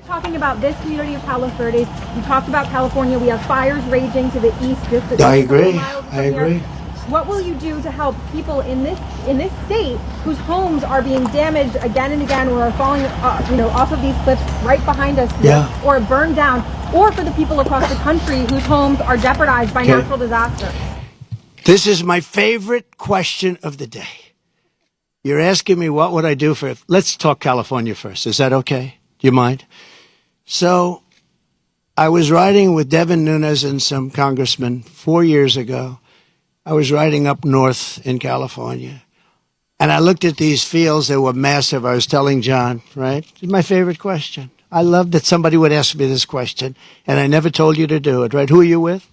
talking about this community of Palo Verdes. You talked about California. We have fires raging to the east. I agree. I agree. What will you do to help people in this state whose homes are being damaged again and again, or are falling, off of these cliffs right behind us, or burned down, or for the people across the country whose homes are jeopardized by natural disaster? This is my favorite question of the day. You're asking me what would I do for. Let's talk California first. Is that okay? Do you mind? So, I was riding with Devin Nunes and some congressmen 4 years ago. I was riding up north in California, and I looked at these fields. They were massive. I was telling John, right? It's my favorite question. I love that somebody would ask me this question, and I never told you to do it, right? Who are you with?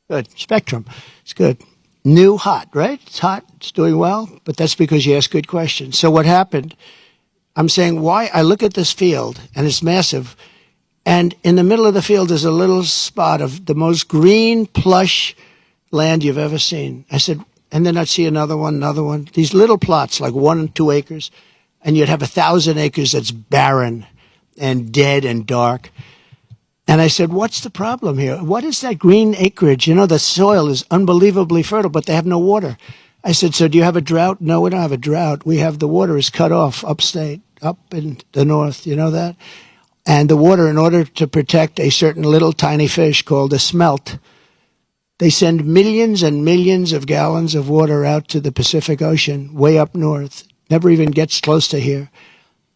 Good. Spectrum. It's good. New, hot, right? It's hot. It's doing well, but that's because you ask good questions. So what happened, I'm saying why I look at this field, and it's massive, and in the middle of the field is a little spot of the most green, plush land you've ever seen. I said, and then I'd see another one, these little plots, like 1 and 2 acres, and you'd have 1,000 acres that's barren and dead and dark. And I said, what's the problem here? What is that green acreage? You know, the soil is unbelievably fertile, but they have no water. I said, so do you have a drought? No, we don't have a drought. We have the water is cut off upstate, up in the north. You know that? And the water, in order to protect a certain little tiny fish called a smelt, they send millions and millions of gallons of water out to the Pacific Ocean, way up north. Never even gets close to here.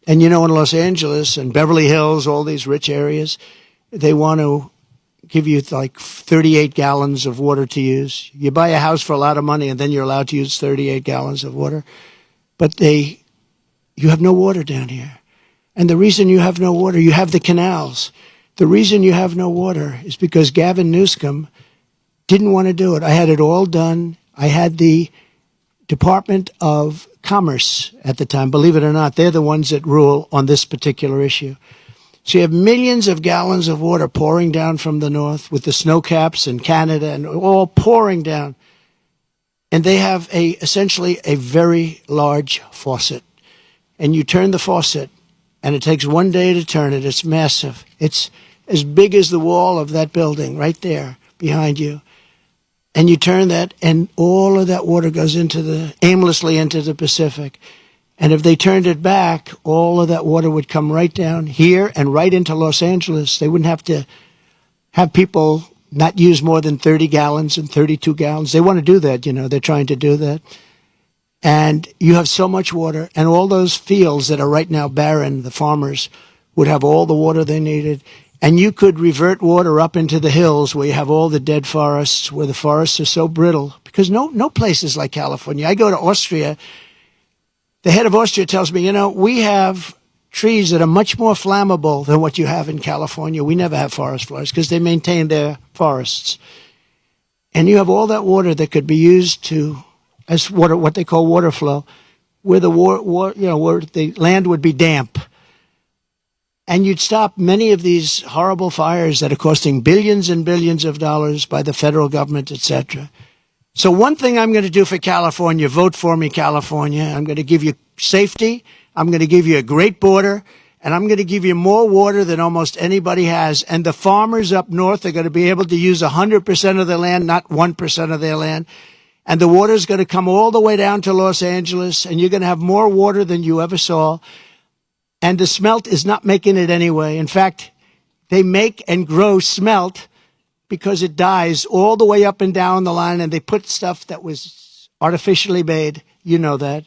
And you know, in Los Angeles and Beverly Hills, all these rich areas, they want to give you like 38 gallons of water to use. You buy a house for a lot of money, and then you're allowed to use 38 gallons of water. But you have no water down here. And the reason you have no water, you have the canals. The reason you have no water is because Gavin Newsom didn't want to do it. I had it all done. I had the Department of Commerce at the time. Believe it or not, they're the ones that rule on this particular issue. So you have millions of gallons of water pouring down from the north with the snow caps in Canada and all pouring down. And they have essentially a very large faucet. And you turn the faucet, and it takes 1 day to turn it. It's massive. It's as big as the wall of that building right there behind you. And you turn that, and all of that water goes aimlessly into the Pacific. And if they turned it back, all of that water would come right down here and right into Los Angeles. They wouldn't have to have people not use more than 30 gallons and 32 gallons. They want to do that, you know. They're trying to do that. And you have so much water, and all those fields that are right now barren, the farmers would have all the water they needed. And you could revert water up into the hills where you have all the dead forests, where the forests are so brittle. Because no place is like California. I go to Austria. The head of Austria tells me, you know, we have trees that are much more flammable than what you have in California. We never have forest fires because they maintain their forests. And you have all that water that could be used as water, what they call water flow, where where the land would be damp. And you'd stop many of these horrible fires that are costing billions and billions of dollars by the federal government, etc. So one thing I'm going to do for California, vote for me, California. I'm going to give you safety. I'm going to give you a great border. And I'm going to give you more water than almost anybody has. And the farmers up north are going to be able to use 100% of their land, not 1% of their land. And the water is going to come all the way down to Los Angeles. And you're going to have more water than you ever saw. And the smelt is not making it anyway. In fact, they make and grow smelt because it dies all the way up and down the line, and they put stuff that was artificially made. You know that.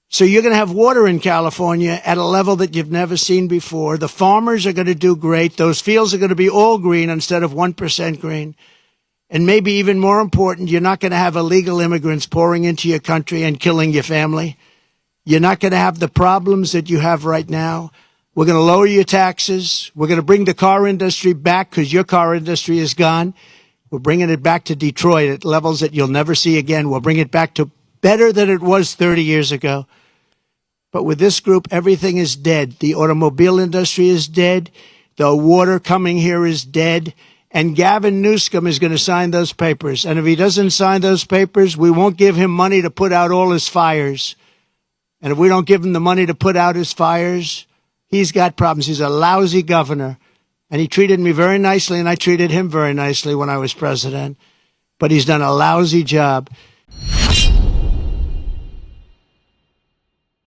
So you're going to have water in California at a level that you've never seen before. The farmers are going to do great. Those fields are going to be all green instead of 1% green. And maybe even more important, you're not going to have illegal immigrants pouring into your country and killing your family. You're not going to have the problems that you have right now. We're going to lower your taxes. We're going to bring the car industry back because your car industry is gone. We're bringing it back to Detroit at levels that you'll never see again. We'll bring it back to better than it was 30 years ago. But with this group, everything is dead. The automobile industry is dead. The water coming here is dead. And Gavin Newsom is going to sign those papers. And if he doesn't sign those papers, we won't give him money to put out all his fires. And if we don't give him the money to put out his fires, He's got problems. He's a lousy governor. And he treated me very nicely, and I treated him very nicely when I was president. But he's done a lousy job.